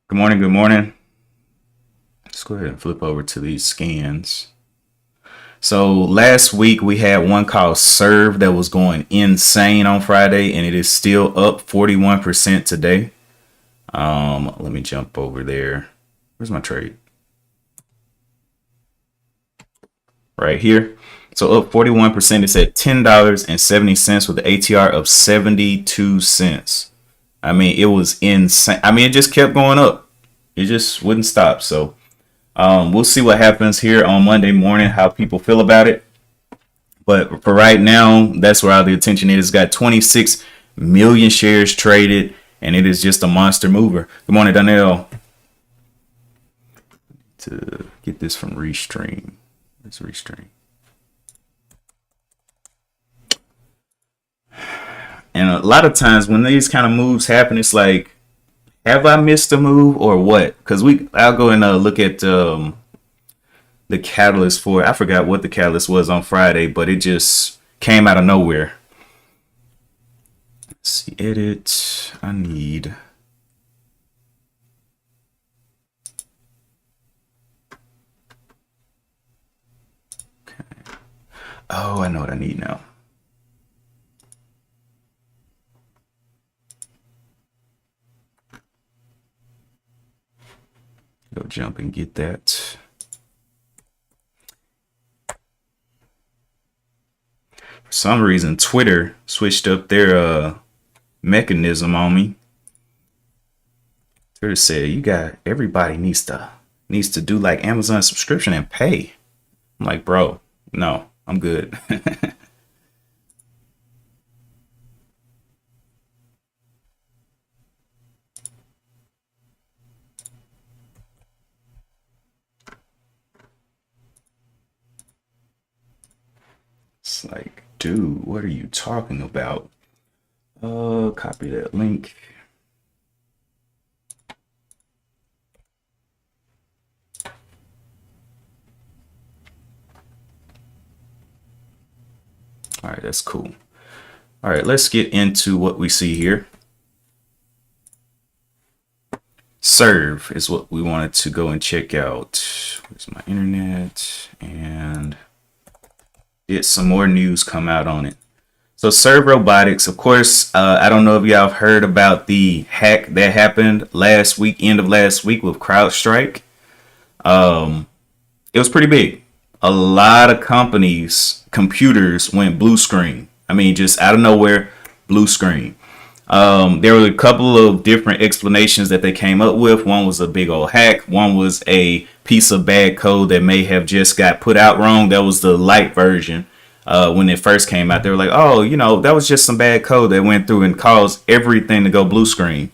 Good morning. Good morning. Let's go ahead and flip over to these scans. So last week we had one called Serve that was going insane on Friday, and it is still up 41% today. Let me jump over there. Where's my trade? Right here. So up 41%. It's at $10.70 with the ATR of 72 cents. I mean, it was insane. I mean, it just kept going up. It just wouldn't stop. So we'll see what happens here on Monday morning, how people feel about it. But for right now, that's where all the attention is. It's got 26 million shares traded, and it is just a monster mover. Good morning, Donnell. To get this from Restream. Let's Restream. And a lot of times when these kind of moves happen, it's like, have I missed a move or what? Because I'll go and look at the catalyst for it. I forgot what the catalyst was on Friday, but it just came out of nowhere. Let's see, edit. I need. Okay. Oh, I know what I need now. Go jump and get that. For some reason, Twitter switched up their mechanism on me. Twitter said everybody needs to do like Amazon subscription and pay. I'm like, bro, no, I'm good. It's like, dude, what are you talking about? Copy that link. All right, that's cool. All right, let's get into what we see here. Serve is what we wanted to go and check out. Where's my internet? And get some more news come out on it. So Serve Robotics, of course, I don't know if y'all have heard about the hack that happened last week, end of last week with CrowdStrike. It was pretty big. A lot of companies' computers went blue screen. I mean, just out of nowhere, blue screen. There were a couple of different explanations that they came up with. One was a big old hack. One was a piece of bad code that may have just got put out wrong. That was the light version. When it first came out, they were like, oh, that was just some bad code that went through and caused everything to go blue screen.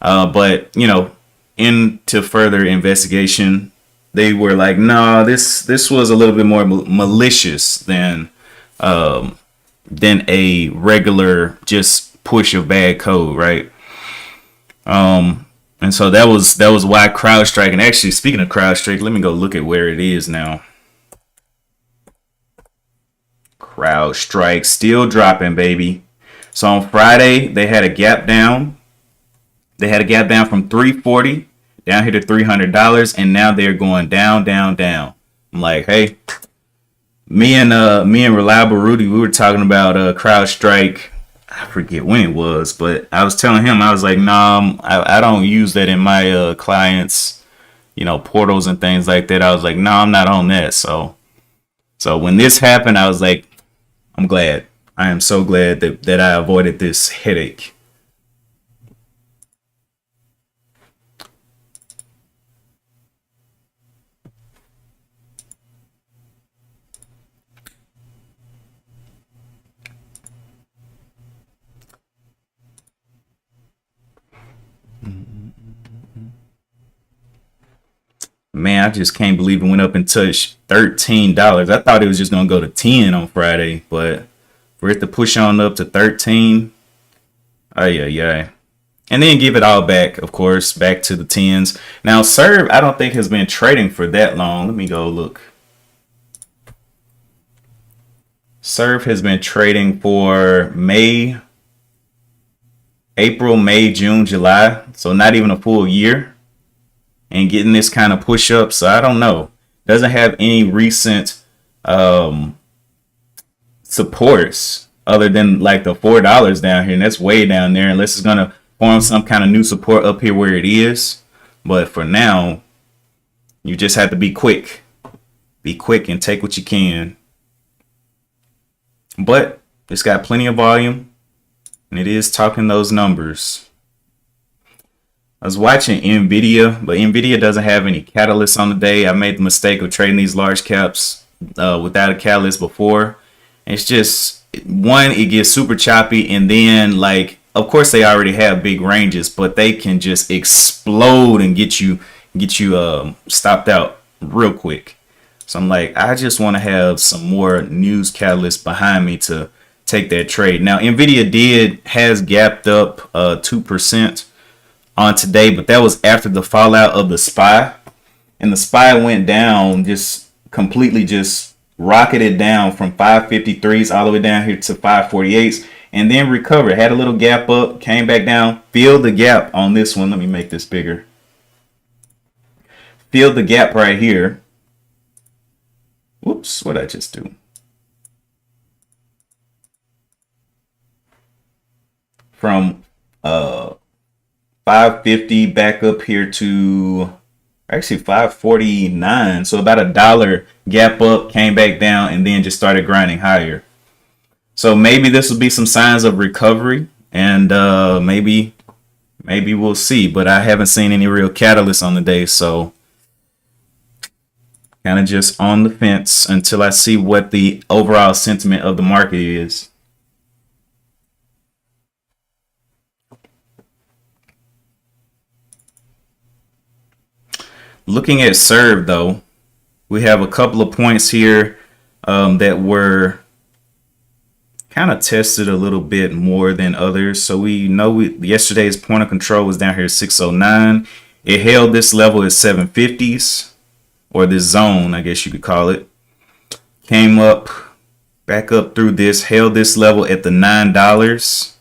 But into further investigation, they were like, no, this was a little bit more malicious than a regular just push of bad code, right? And so that was why CrowdStrike. And actually, speaking of CrowdStrike, let me go look at where it is now. CrowdStrike still dropping, baby. So on Friday, they had a gap down. They had a gap down from $340 down here to $300, and now they're going down, down, down. I'm like, hey, me and Reliable Rudy, we were talking about CrowdStrike. I forget when it was, but I was telling him, I was like, nah, I don't use that in my clients, portals and things like that. I was like, nah, I'm not on that. So when this happened, I was like, I'm glad. I am so glad that I avoided this headache. Man, I just can't believe it went up and touched $13. I thought it was just gonna go to 10 on Friday, but for it to push on up to 13, oh yeah. And then give it all back, of course, back to the tens. Now, Serve, I don't think has been trading for that long. Let me go look. Serve has been trading for April, May, June, July. So not even a full year. and getting this kind of push up. So I don't know. Doesn't have any recent supports other than like the $4 down here, and that's way down there. Unless it's gonna form some kind of new support up here where it is. But for now, you just have to be quick. Be quick and take what you can. But it's got plenty of volume, and it is talking those numbers. I was watching NVIDIA, but NVIDIA doesn't have any catalysts on the day. I made the mistake of trading these large caps without a catalyst before. It's just, one, it gets super choppy, and then, like, of course they already have big ranges, but they can just explode and get you stopped out real quick. So I'm like, I just want to have some more news catalysts behind me to take that trade. Now, NVIDIA has gapped up 2% on today, but that was after the fallout of the SPY. And the SPY went down, just completely just rocketed down from 553s all the way down here to 548s, and then recovered. Had a little gap up, came back down, filled the gap on this one. Let me make this bigger. Filled the gap right here. Whoops, what did I just do? From 550 back up here to actually 549. So about $1 gap up, came back down, and then just started grinding higher. So maybe this will be some signs of recovery, and maybe we'll see. But I haven't seen any real catalyst on the day, so kind of just on the fence until I see what the overall sentiment of the market is. Looking at serve, though, we have a couple of points here that were kind of tested a little bit more than others. So we know yesterday's point of control was down here at 609. It held this level at 750s, or this zone, I guess you could call it. Came up, back up through this, held this level at the $9.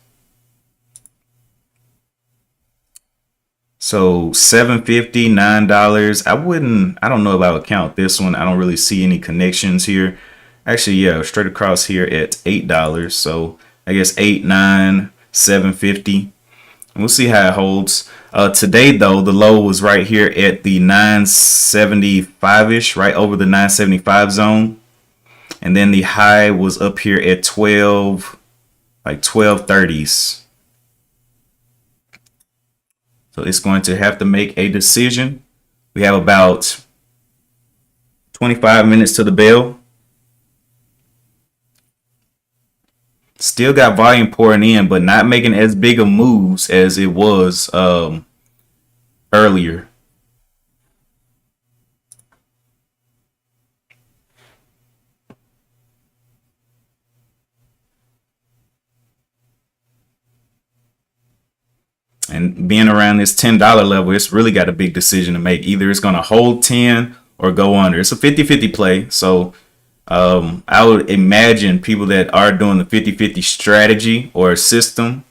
So $7.50, $9. I don't know if I would count this one. I don't really see any connections here. Actually, yeah, straight across here at $8. So I guess $8, $9, $7.50. We'll see how it holds. Today, though, the low was right here at the 975-ish, right over the 975 zone. And then the high was up here at 12, like 1230s. So it's going to have to make a decision. We have about 25 minutes to the bell. Still got volume pouring in, but not making as big of moves as it was earlier. And being around this $10 level, it's really got a big decision to make. Either it's going to hold 10 or go under. It's a 50-50 play. So I would imagine people that are doing the 50-50 strategy or system,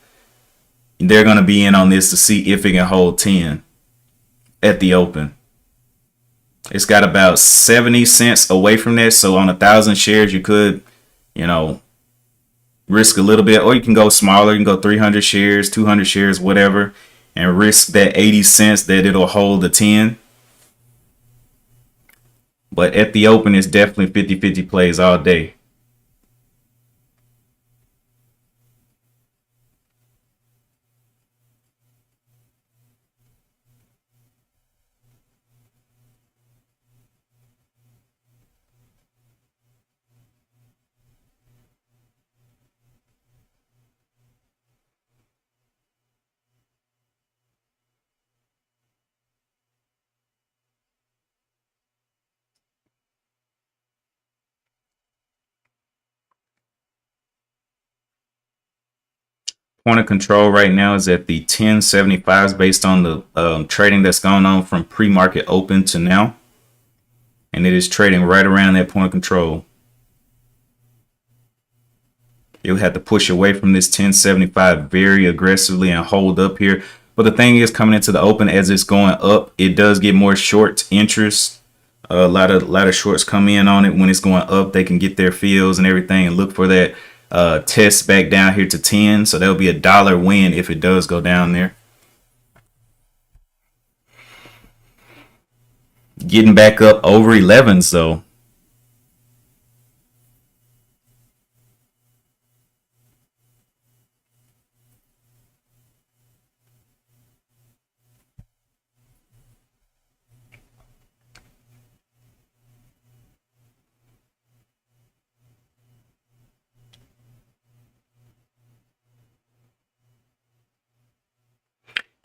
they're going to be in on this to see if it can hold 10 at the open. It's got about 70 cents away from that. So on 1,000 shares, you could, risk a little bit, or you can go smaller. You can go 300 shares, 200 shares, whatever, and risk that 80 cents that it'll hold the 10. But at the open, it's definitely 50-50 plays all day. Point of control right now is at the 1075s based on the trading that's gone on from pre-market open to now. And it is trading right around that point of control. You'll have to push away from this 1075 very aggressively and hold up here. But the thing is, coming into the open as it's going up, it does get more short interest. A lot of shorts come in on it when it's going up. They can get their fills and everything and look for that test back down here to 10. So there'll be $1 win if it does go down there. Getting back up over 11s though.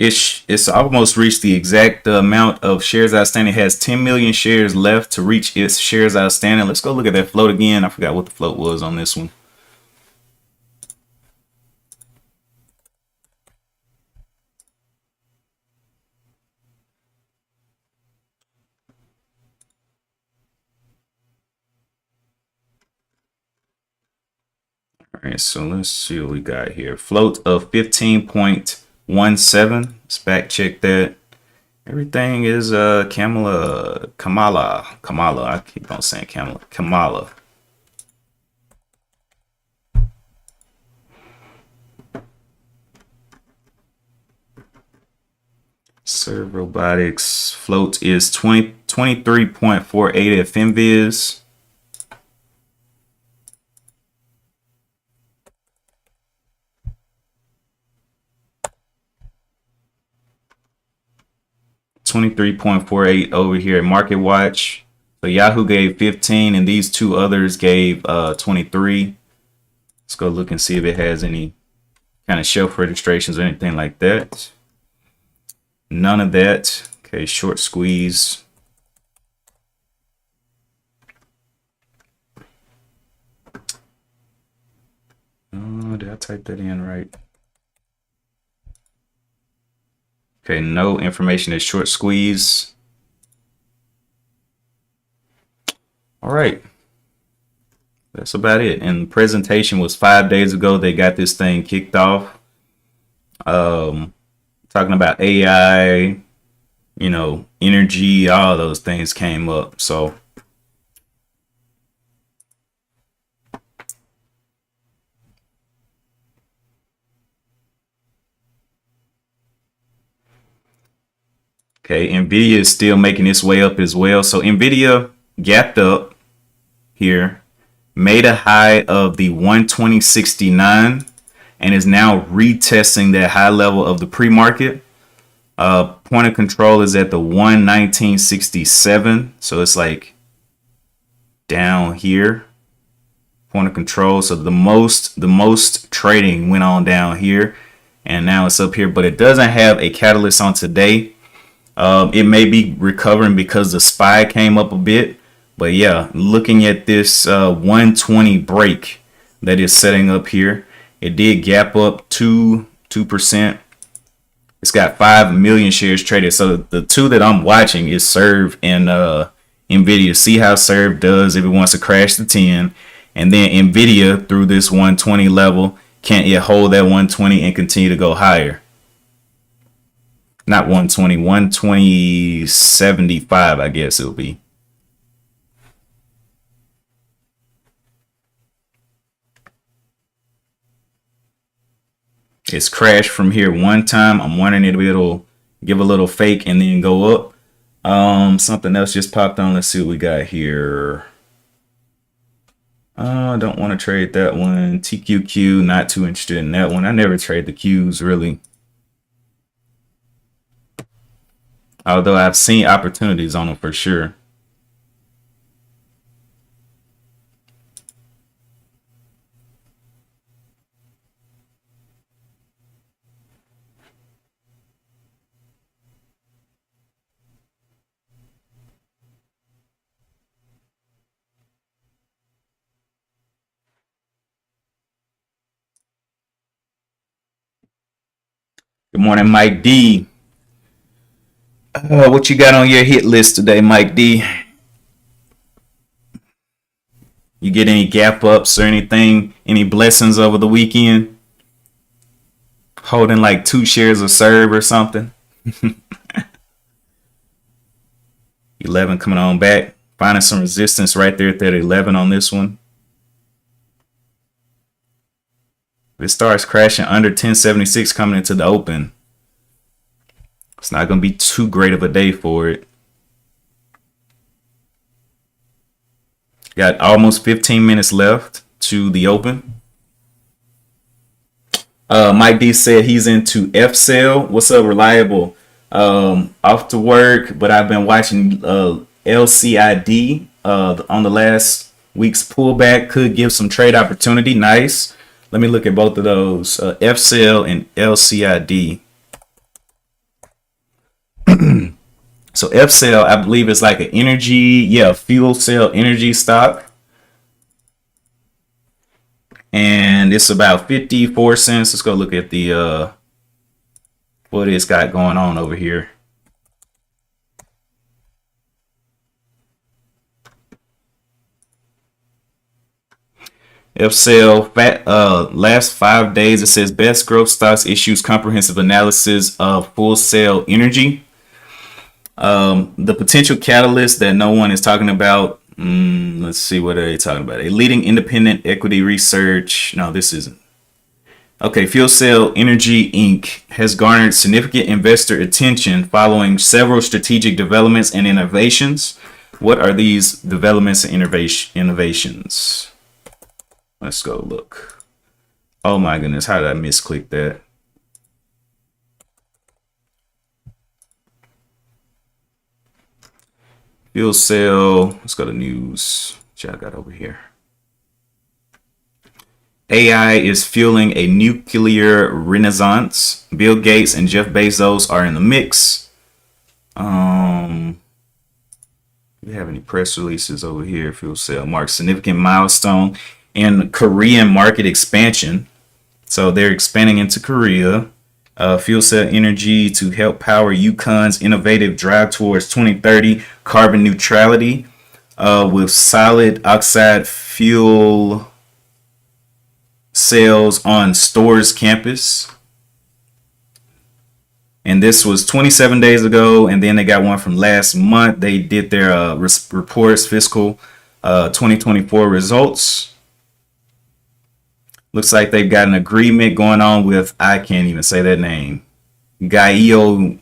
It's almost reached the exact amount of shares outstanding. It has 10 million shares left to reach its shares outstanding. Let's go look at that float again. I forgot what the float was on this one. All right, so let's see what we got here. Float of 15.17. Let's back check that. Everything is Kamala. I keep on saying Kamala. Serve Robotics float is 23.48 at FinViz. $23.48 over here at Market Watch. So Yahoo gave 15 and these two others gave 23. Let's go look and see if it has any kind of shelf registrations or anything like that. None of that. Okay, short squeeze. Oh, did I type that in right? Okay, no information is short squeeze. All right. That's about it. And the presentation was 5 days ago. They got this thing kicked off. Talking about AI, energy, all those things came up. So okay, Nvidia is still making its way up as well. So Nvidia gapped up here, made a high of the 120.69 and is now retesting that high level of the pre-market. Point of control is at the 119.67, so it's like down here. Point of control. So the most trading went on down here, and now it's up here, but it doesn't have a catalyst on today. It may be recovering because the SPY came up a bit, but yeah, looking at this 120 break that is setting up here, it did gap up 2%. It's got 5 million shares traded. So the two that I'm watching is Serve and Nvidia. See how Serve does if it wants to crash the 10, and then Nvidia through this 120 level, can't yet hold that 120 and continue to go higher. Not 120, 120.75, I guess it'll be. It's crashed from here one time. I'm wondering if it'll give a little fake and then go up. Something else just popped on. Let's see what we got here. I don't want to trade that one. TQQ, not too interested in that one. I never trade the Qs really. Although I've seen opportunities on them for sure. Good morning, Mike D. What you got on your hit list today, Mike D? You get any gap ups or anything? Any blessings over the weekend? holding like 2 shares of serve or something. 11 coming on back. Finding some resistance right there at that 11 on this one. If it starts crashing under 1076 coming into the open, it's not going to be too great of a day for it. Got almost 15 minutes left to the open. Mike D said he's into F sale. What's up, Reliable? Off to work, but I've been watching LCID on the last week's pullback. Could give some trade opportunity. Nice. Let me look at both of those. F sale and LCID. So F cell, I believe, is like an fuel cell energy stock. And it's about 54 cents. Let's go look at the what it's got going on over here. F cell last 5 days, it says best growth stocks issues comprehensive analysis of full cell energy. The potential catalyst that no one is talking about. Let's see, what are they talking about? A leading independent equity research. No, this isn't. Okay, Fuel Cell Energy Inc. has garnered significant investor attention following several strategic developments and innovations. What are these developments and innovations? Let's go look. Oh my goodness, how did I misclick that? Fuel cell. Let's go to news. What I got over here? AI is fueling a nuclear renaissance. Bill Gates and Jeff Bezos are in the mix. Do we have any press releases over here? Fuel cell marks significant milestone in Korean market expansion. So they're expanding into Korea. Fuel cell energy to help power Yukon's innovative drive towards 2030 carbon neutrality with solid oxide fuel cells on Stores campus. And this was 27 days ago, and then they got one from last month. They did their reports, fiscal 2024 results. Looks like they've got an agreement going on with, I can't even say that name, Guyunji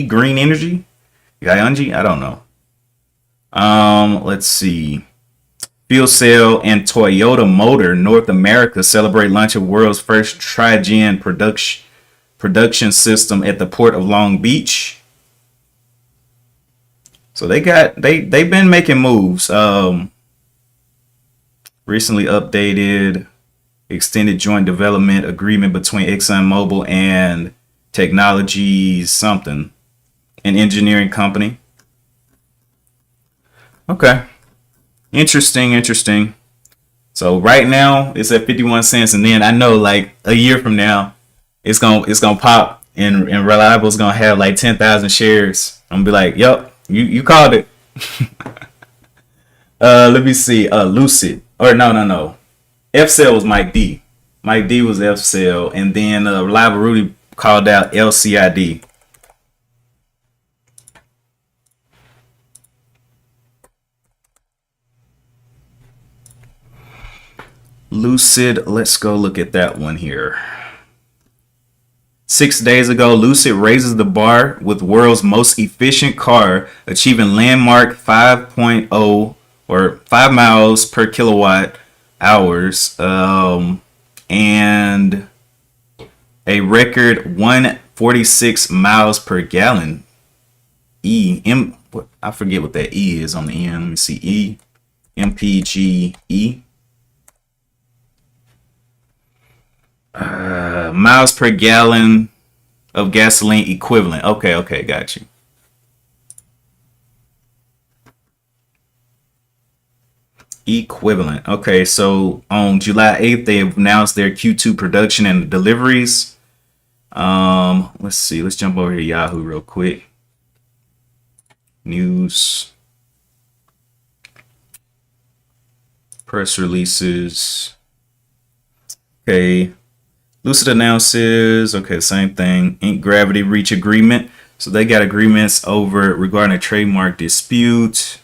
Green Energy, Guyunji, I don't know. Let's see. Fuel Cell and Toyota Motor North America celebrate launch of world's first tri-gen production system at the Port of Long Beach. So they've been making moves. Recently updated extended joint development agreement between ExxonMobil and Technologies something, an engineering company. Okay. Interesting. So right now it's at 51 cents, and then I know like a year from now it's gonna pop and Reliable's gonna have like 10,000 shares. I'm gonna be like, yep, you called it. Let me see. Lucid. Or no. F cell was Mike D. Mike D was F cell, and then Reliable Rudy called out LCID. Lucid, let's go look at that one here. 6 days ago, Lucid raises the bar with world's most efficient car, achieving landmark 5.0 or 5 miles per kilowatt hours, and a record 146 miles per gallon. I forget what that E is on the end. Let me see. MPGE. Miles per gallon of gasoline equivalent. Okay, got you. Equivalent. Okay, so on July 8th, they announced their Q2 production and deliveries. Let's see. Let's jump over to Yahoo real quick. News. Press releases. Okay. Lucid announces, okay, same thing. Inc. Gravity reach agreement. So they got agreements over regarding a trademark dispute.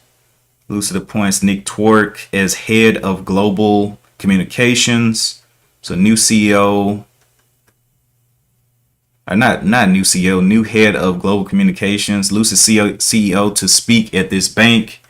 Lucid appoints Nick Twerk as head of global communications. So new CEO, not new CEO, new head of global communications. Lucid CEO to speak at this bank.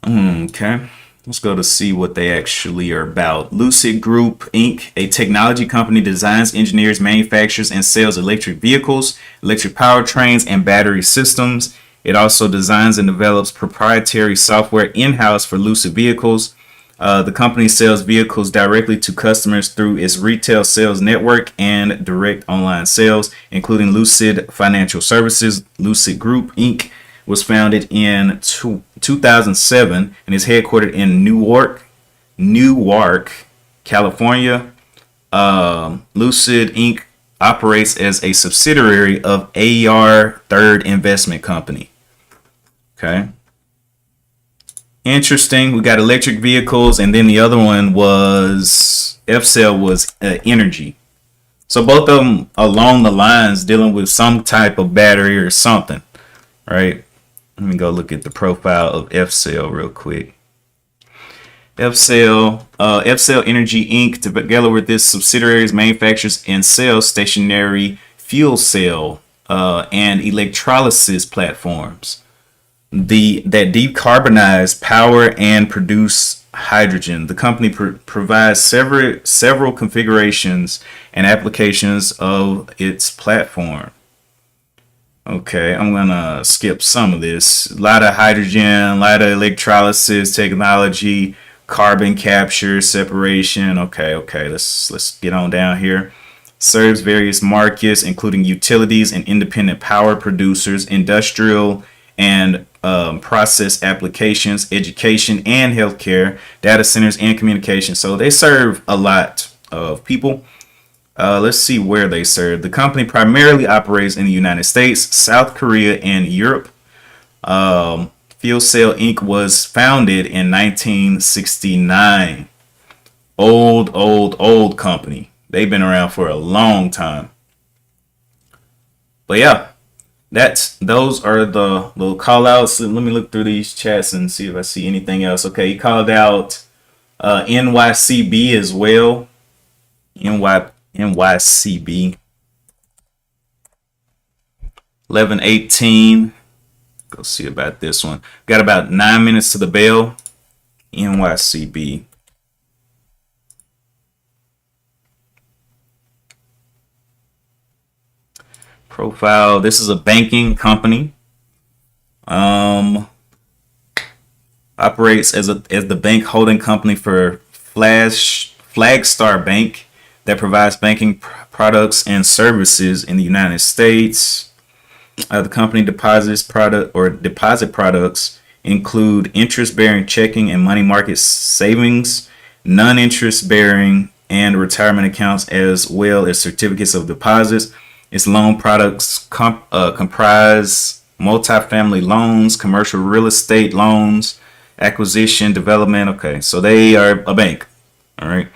Okay. Let's go to see what they actually are about. Lucid Group Inc., a technology company, designs, engineers, manufactures, and sells electric vehicles, electric powertrains, and battery systems. It also designs and develops proprietary software in-house for Lucid vehicles. The company sells vehicles directly to customers through its retail sales network and direct online sales, including Lucid Financial Services. Lucid Group Inc. was founded in 2007 and is headquartered in Newark, California. Lucid Inc. operates as a subsidiary of AR Third Investment Company. Okay. Interesting. We got electric vehicles, and then the other one was F-Cell was energy. So both of them along the lines dealing with some type of battery or something, right? Let me go look at the profile of F-Cell real quick. F-Cell Energy Inc. together with its subsidiaries manufactures and sells stationary fuel cell and electrolysis platforms that decarbonize power and produce hydrogen. The company provides several configurations and applications of its platform. Okay, I'm gonna skip some of this. A lot of hydrogen, a lot of electrolysis technology, carbon capture, separation. Okay, let's get on down here. Serves various markets, including utilities and independent power producers, industrial and process applications, education and healthcare, data centers and communication. So they serve a lot of people. Let's see where they serve. The company primarily operates in the United States, South Korea, and Europe. Fuel Cell Inc. was founded in 1969. Old company. They've been around for a long time. But yeah, those are the little call outs. Let me look through these chats and see if I see anything else. Okay, he called out NYCB as well. NYCB 1118. Go see about this one. Got about 9 minutes to the bell. NYCB. Profile. This is a banking company. Operates as the bank holding company for Flagstar Bank that provides banking products and services in the United States. The company deposit products include interest-bearing checking and money market savings, non-interest-bearing and retirement accounts, as well as certificates of deposits. Its loan products comprise multifamily loans, commercial real estate loans, acquisition, development. Okay, so they are a bank. All right.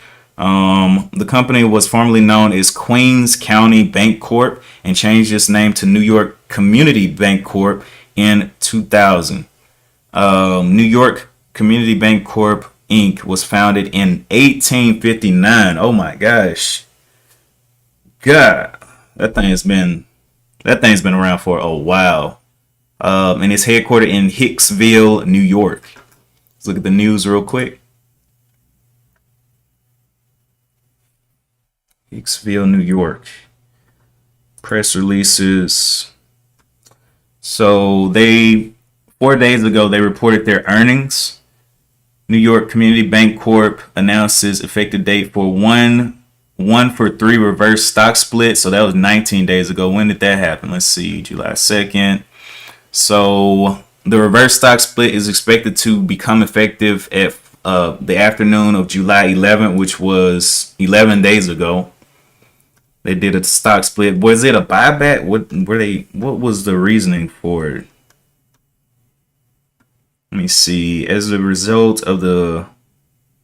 The company was formerly known as Queens County Bank Corp and changed its name to New York Community Bank Corp in 2000. New York Community Bank Corp Inc. was founded in 1859. Oh my gosh. God, that thing's been around for a while. And it's headquartered in Hicksville, New York. Let's look at the news real quick. Hicksville, New York. Press releases. So 4 days ago, they reported their earnings. New York Community Bank Corp announces effective date for one for three reverse stock split. So that was 19 days ago. When did that happen? Let's see, July 2nd. So the reverse stock split is expected to become effective at the afternoon of July 11th, which was 11 days ago. They did a stock split. Was it a buyback? What was the reasoning for it? Let me see. As a result of the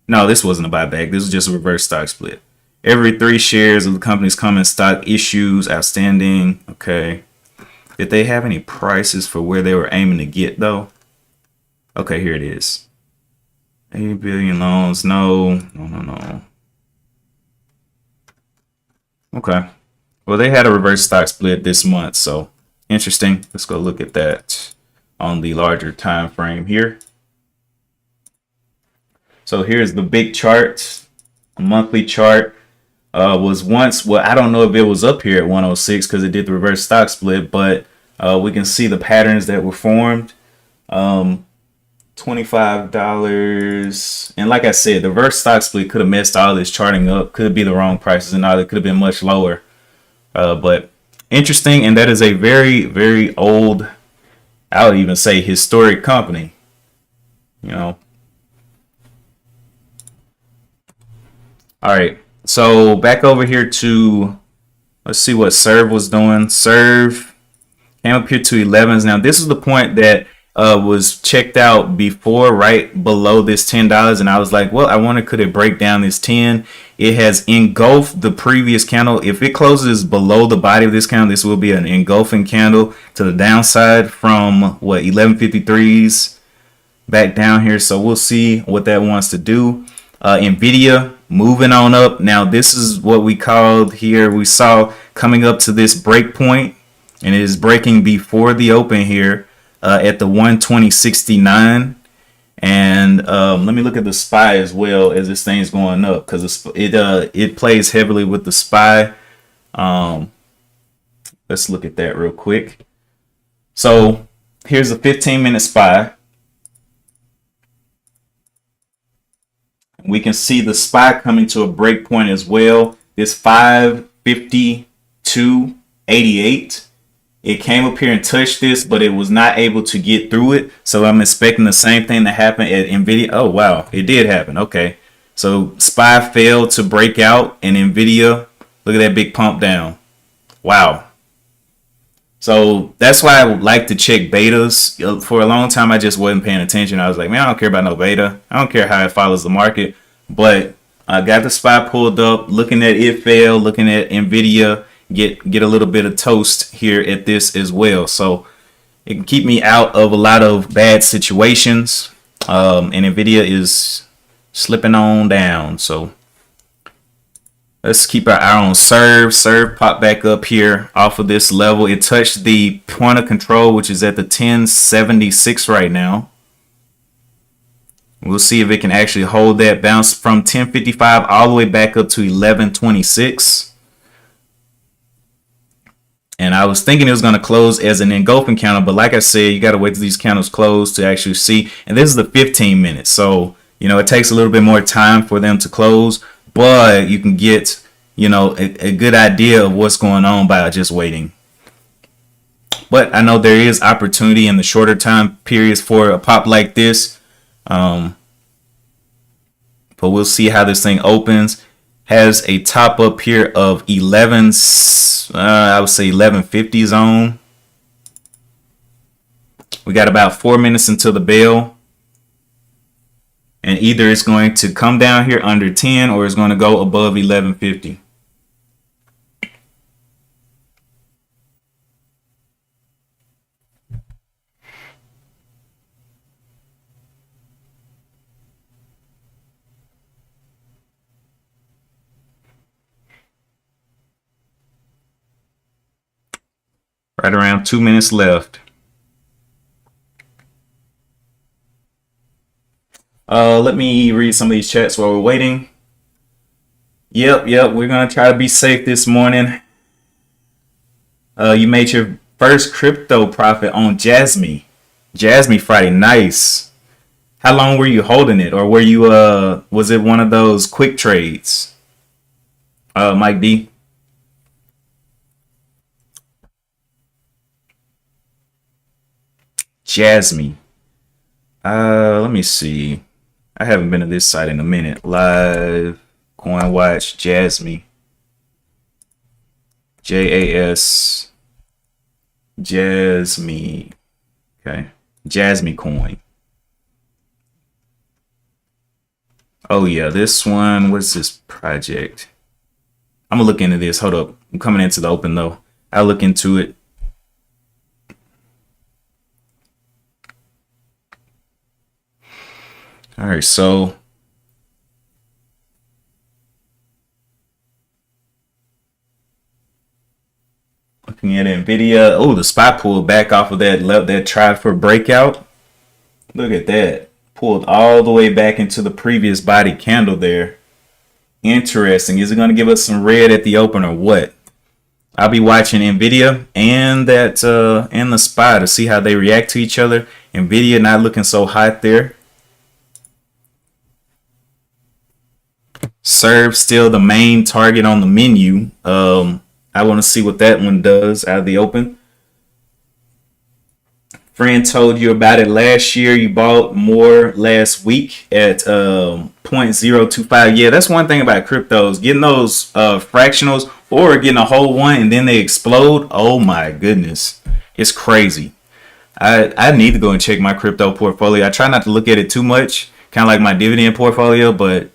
No, this wasn't a buyback. This was just a reverse stock split. Every 3 shares of the company's common stock issues outstanding. Okay. Did they have any prices for where they were aiming to get though? Okay, here it is. 80 billion loans. No. Okay. Well, they had a reverse stock split this month, so interesting. Let's go look at that on the larger time frame here. So here's the big chart, a monthly chart. Was once, well, I don't know if it was up here at 106 because it did the reverse stock split, but we can see the patterns that were formed. $25. And like I said, the reverse stock split could have messed all this charting up. Could be the wrong prices and all. It could have been much lower. But interesting. And that is a very, very old, I would even say historic company. You know. All right. So back over here to, let's see what Serve was doing. Serve came up here to 11s. Now this is the point that was checked out before, right below this $10, and I was like, well, I wonder could it break down this 10. It has engulfed the previous candle. If it closes below the body of this candle, this will be an engulfing candle to the downside from what 1153s back down here. So we'll see what that wants to do. Nvidia moving on up. Now this is what we called here, we saw coming up to this break point, and it is breaking before the open here at the 120.69. And let me look at the SPY as well as this thing's going up, because it plays heavily with the SPY. Let's look at that real quick. So here's a 15-minute SPY. We can see the SPY coming to a break point as well. This 552.88. It came up here and touched this, but it was not able to get through it. So I'm expecting the same thing to happen at Nvidia. Oh, wow. It did happen. Okay. So SPY failed to break out, and Nvidia, look at that big pump down. Wow. So that's why I would like to check betas. For a long time, I just wasn't paying attention. I was like, man, I don't care about no beta. I don't care how it follows the market. But I got the SPY pulled up, looking at it fail, looking at Nvidia get a little bit of toast here at this as well. So it can keep me out of a lot of bad situations. And Nvidia is slipping on down. So let's keep our eye on Serve. Serve popped back up here off of this level. It touched the point of control, which is at the 1076 right now. We'll see if it can actually hold that bounce from 1055 all the way back up to 1126. And I was thinking it was going to close as an engulfing candle, but like I said, you got to wait till these candles close to actually see. And this is the 15 minutes. So, you know, it takes a little bit more time for them to close, but you can get, you know, a good idea of what's going on by just waiting. But I know there is opportunity in the shorter time periods for a pop like this. But we'll see how this thing opens. Has a top up here of 11, I would say 1150 zone. We got about 4 minutes until the bell. And either it's going to come down here under 10 or it's going to go above 1150. Right around 2 minutes left. Let me read some of these chats while we're waiting. Yep. We're going to try to be safe this morning. You made your first crypto profit on Jasmy Friday. Nice. How long were you holding it? Or were you, was it one of those quick trades? Mike D. Jasmy. Let me see. I haven't been to this site in a minute. Live Coin Watch Jasmy. JAS Jasmy. Okay. Jasmy coin. Oh yeah, this one. What's this project? I'm gonna look into this. Hold up. I'm coming into the open though. I'll look into it. All right, so looking at Nvidia. Oh, the spot pulled back off of that tried for breakout. Look at that. Pulled all the way back into the previous body candle there. Interesting. Is it going to give us some red at the open or what? I'll be watching Nvidia and and the SPY to see how they react to each other. Nvidia not looking so hot there. Serve still the main target on the menu. I want to see what that one does out of the open. Friend told you about it last year. You bought more last week at 0.025. Yeah, that's one thing about cryptos. Getting those fractionals or getting a whole one and then they explode. Oh my goodness. It's crazy. I need to go and check my crypto portfolio. I try not to look at it too much, kind of like my dividend portfolio, but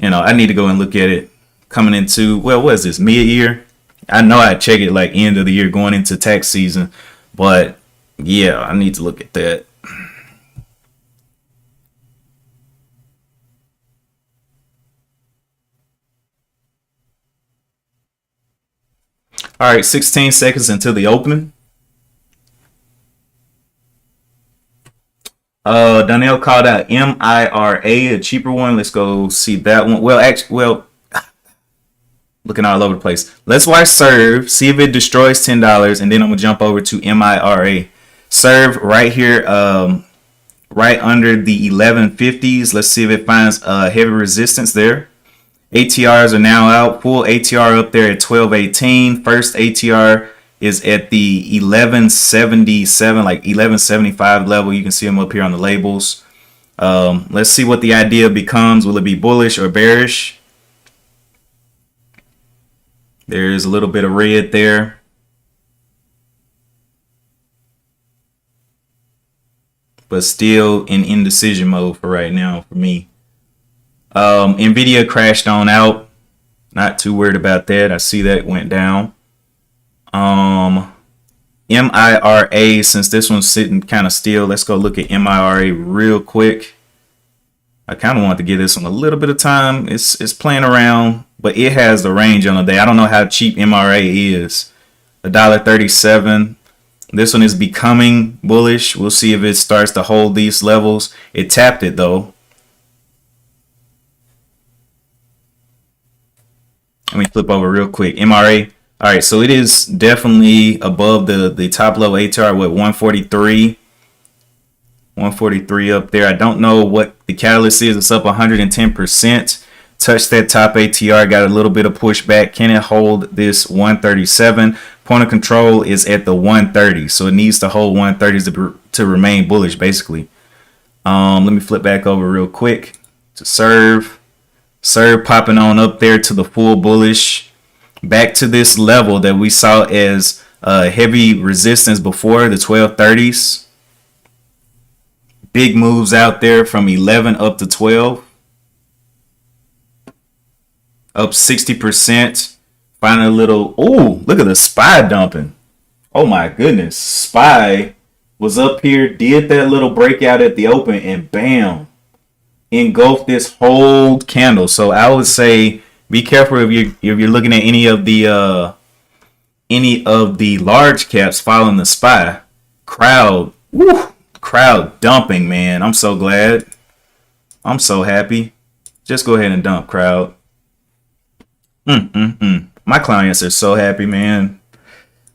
I need to go and look at it coming into, well, what is this, mid-year? I know I check it like end of the year going into tax season, but yeah, I need to look at that. All right, 16 seconds until the opening. Donnell called out MIRA, a cheaper one. Let's go see that one. Looking all over the place. Let's watch Serve, see if it destroys $10, and then I'm gonna jump over to MIRA. Serve right here, right under the 1150s. Let's see if it finds heavy resistance there. ATRs are now out. Full ATR up there at 1218. First ATR is at the 1177, like 1175 level. You can see them up here on the labels. Let's see what the idea becomes. Will it be bullish or bearish? There's a little bit of red there. But still in indecision mode for right now for me. Nvidia crashed on out. Not too worried about that. I see that it went down. MIRA, since this one's sitting kind of still, let's go look at MIRA real quick. I kind of want to give this one a little bit of time. It's playing around, but it has the range on the day. I don't know how cheap MRA is. $1.37. This one is becoming bullish. We'll see if it starts to hold these levels. It tapped it though. Let me flip over real quick. MRA. All right, so it is definitely above the top level ATR with 143. 143 up there. I don't know what the catalyst is. It's up 110%. Touched that top ATR, got a little bit of pushback. Can it hold this 137? Point of control is at the 130, so it needs to hold 130s to remain bullish, basically. Let me flip back over real quick to Serve. Serve popping on up there to the full bullish. Back to this level that we saw as heavy resistance before, the 1230s. Big moves out there from 11 up to 12. Up 60%. Finding a little, oh, look at the SPY dumping. Oh my goodness. SPY was up here, did that little breakout at the open, and bam, engulfed this whole candle. So I would say be careful if you're looking at any of the large caps following the SPY. Crowd dumping, man. I'm so glad. I'm so happy. Just go ahead and dump, crowd. My clients are so happy, man.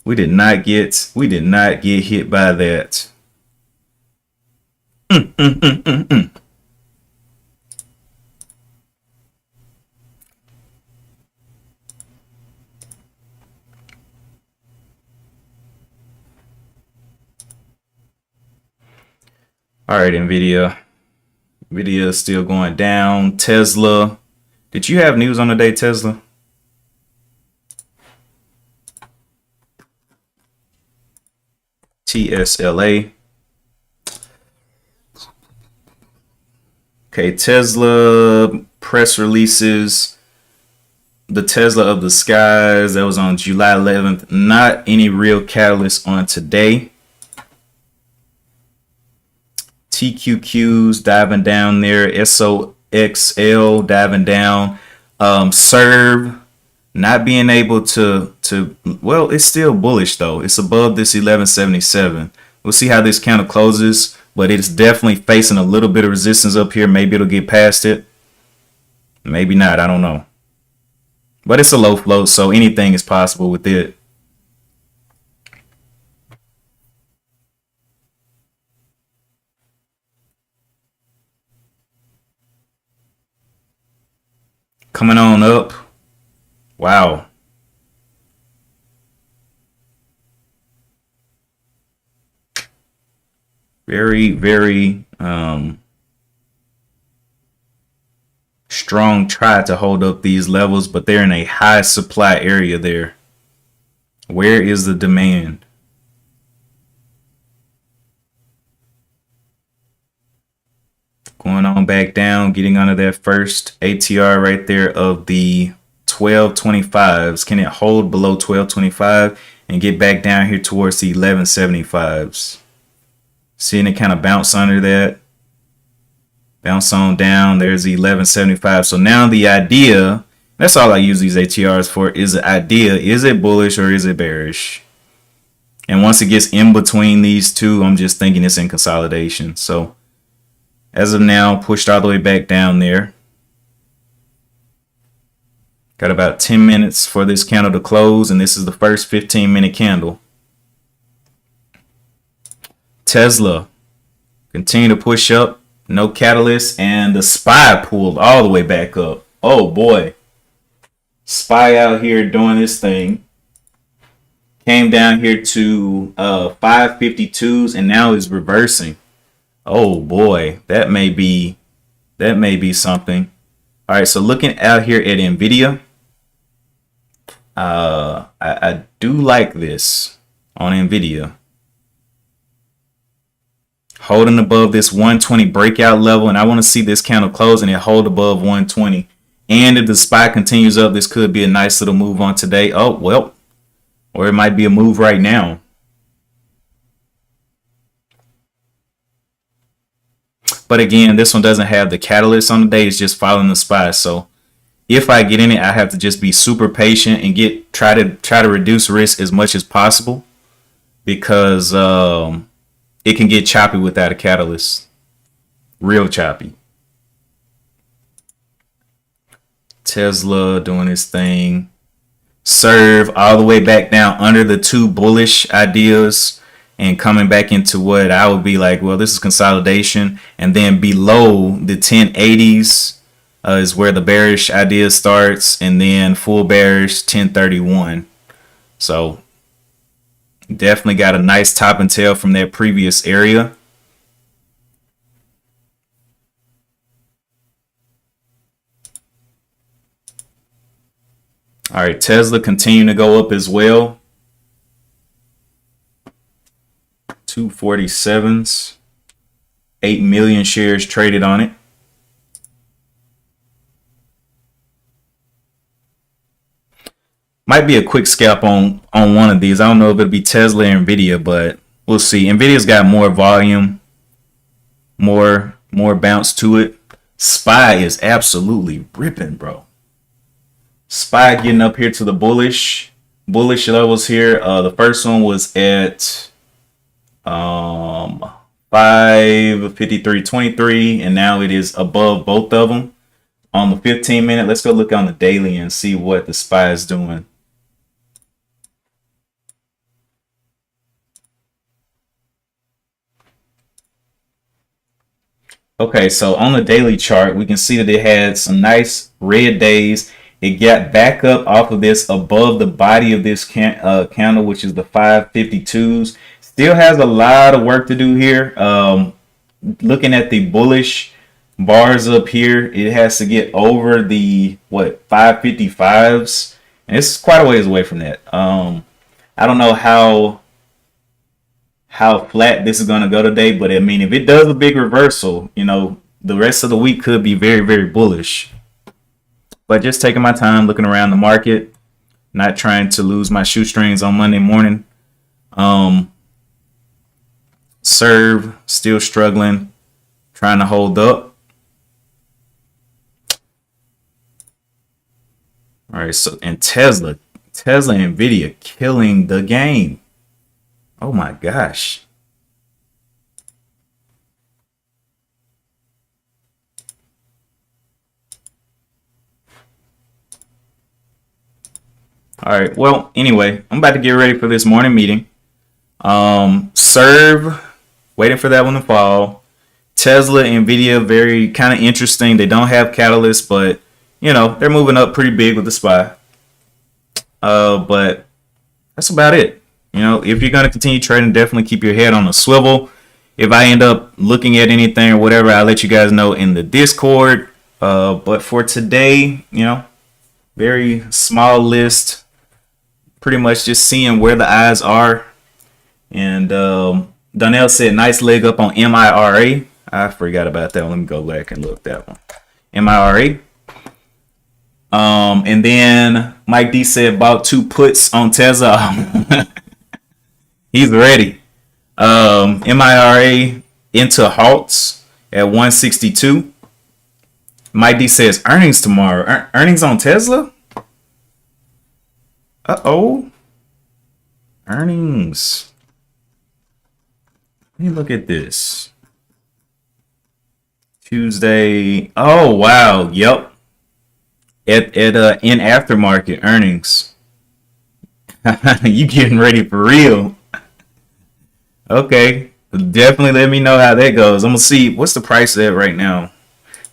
We did not get hit by that. All right, Nvidia. Nvidia is still going down. Tesla. Did you have news on the day, Tesla? TSLA. Okay, Tesla press releases. The Tesla of the skies, that was on July 11th. Not any real catalyst on today. TQQs diving down there. SOXL diving down. Serve not being able to well, it's still bullish though. It's above this 1177. We'll see how this candle closes, but it's definitely facing a little bit of resistance up here. Maybe it'll get past it. Maybe not. I don't know. But it's a low float, so anything is possible with it. Coming on up. Wow. Very, very strong try to hold up these levels, but they're in a high supply area there. Where is the demand? Going on back down, getting under that first ATR right there of the 1225s. Can it hold below 1225 and get back down here towards the 1175s? Seeing it kind of bounce under that. Bounce on down. There's the 1175. So now the idea, that's all I use these ATRs for, is the idea. Is it bullish or is it bearish? And once it gets in between these two, I'm just thinking it's in consolidation. So as of now, pushed all the way back down there. Got about 10 minutes for this candle to close, and this is the first 15-minute candle. Tesla continue to push up, no catalyst, and the SPY pulled all the way back up. Oh boy, SPY out here doing this thing. Came down here to 552s, and now is reversing. Oh boy, that may be something. All right, so looking out here at Nvidia, I do like this on Nvidia. Holding above this 120 breakout level, and I want to see this candle close and it hold above 120. And if the SPY continues up, this could be a nice little move on today. Oh, well, or it might be a move right now. But again, this one doesn't have the catalyst on the day. It's just following the SPY. So if I get in it, I have to just be super patient and try to reduce risk as much as possible, because it can get choppy without a catalyst. Real choppy. Tesla doing his thing. Serve all the way back down under the two bullish ideas and coming back into what I would be like, well, this is consolidation. And then below the 1080s is where the bearish idea starts, and then full bearish 1031. So definitely got a nice top and tail from that previous area. All right, Tesla continuing to go up as well. 247s, 8 million shares traded on it. Might be a quick scalp on one of these. I don't know if it'll be Tesla or Nvidia, but we'll see. Nvidia's got more volume, more bounce to it. SPY is absolutely ripping, bro. SPY getting up here to the bullish levels here. The first one was at 553.23, and now it is above both of them on the 15-minute. Let's go look on the daily and see what the SPY is doing. Okay, so on the daily chart, we can see that it had some nice red days. It got back up off of this above the body of this candle, which is the 552s. Still has a lot of work to do here. Looking at the bullish bars up here, it has to get over the 555s, and it's quite a ways away from that. I don't know how flat this is going to go today, but I mean, if it does a big reversal, you know, the rest of the week could be very, very bullish. But just taking my time, looking around the market, not trying to lose my shoestrings on Monday morning. Serve still struggling, trying to hold up. All right, so and Tesla and Nvidia killing the game. Oh my gosh. All right, well, anyway, I'm about to get ready for this morning meeting. Serve, waiting for that one to fall. Tesla, Nvidia, very kind of interesting. They don't have catalysts, but you know, they're moving up pretty big with the SPY. But that's about it. You know, if you're going to continue trading, definitely keep your head on a swivel. If I end up looking at anything or whatever, I'll let you guys know in the Discord. But for today, you know, very small list. Pretty much just seeing where the eyes are. And Donnell said, nice leg up on MIRA. I forgot about that one. Let me go back and look at that one. MIRA. And then Mike D said bought 2 puts on Tesla. He's ready. MIRA into halts at 162. Mike D says earnings tomorrow. Earnings on Tesla? Uh-oh. Earnings. Let me look at this. Tuesday. Oh, wow. Yep. At in aftermarket earnings. You getting ready for real. Okay. Definitely let me know how that goes. I'm going to see what's the price at right now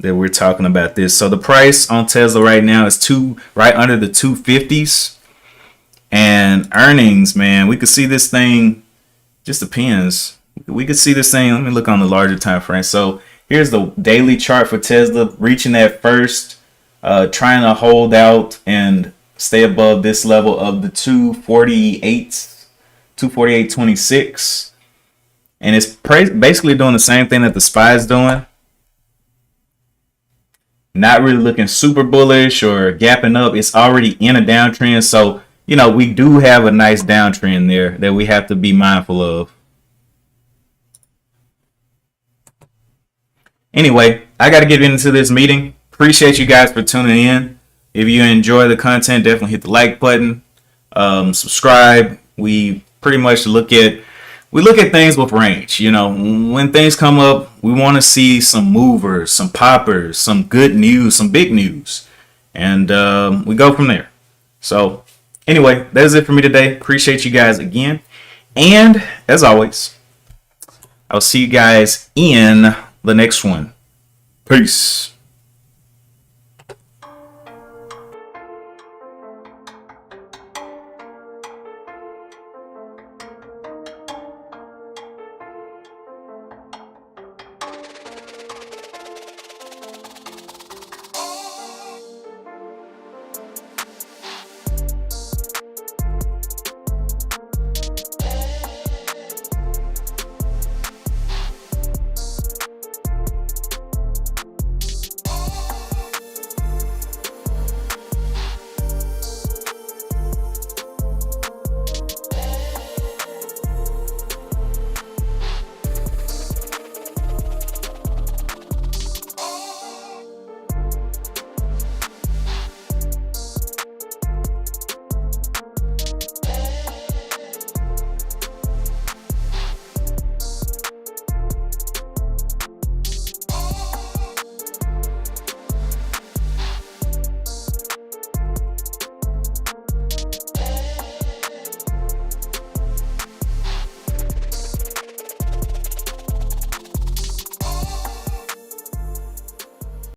that we're talking about this. So the price on Tesla right now is right under the 250s. And earnings, man, we could see this thing, just depends. We could see this thing. Let me look on the larger time frame. So here's the daily chart for Tesla, reaching that first, trying to hold out and stay above this level of the 248.26. And it's basically doing the same thing that the SPY is doing. Not really looking super bullish or gapping up. It's already in a downtrend. So, you know, we do have a nice downtrend there that we have to be mindful of. Anyway, I got to get into this meeting. Appreciate you guys for tuning in. If you enjoy the content, definitely hit the like button. Subscribe. We pretty much look at things with range. You know, when things come up, we want to see some movers, some poppers, some good news, some big news, and we go from there. So anyway, that is it for me today. Appreciate you guys again. And as always, I'll see you guys in the next one. Peace.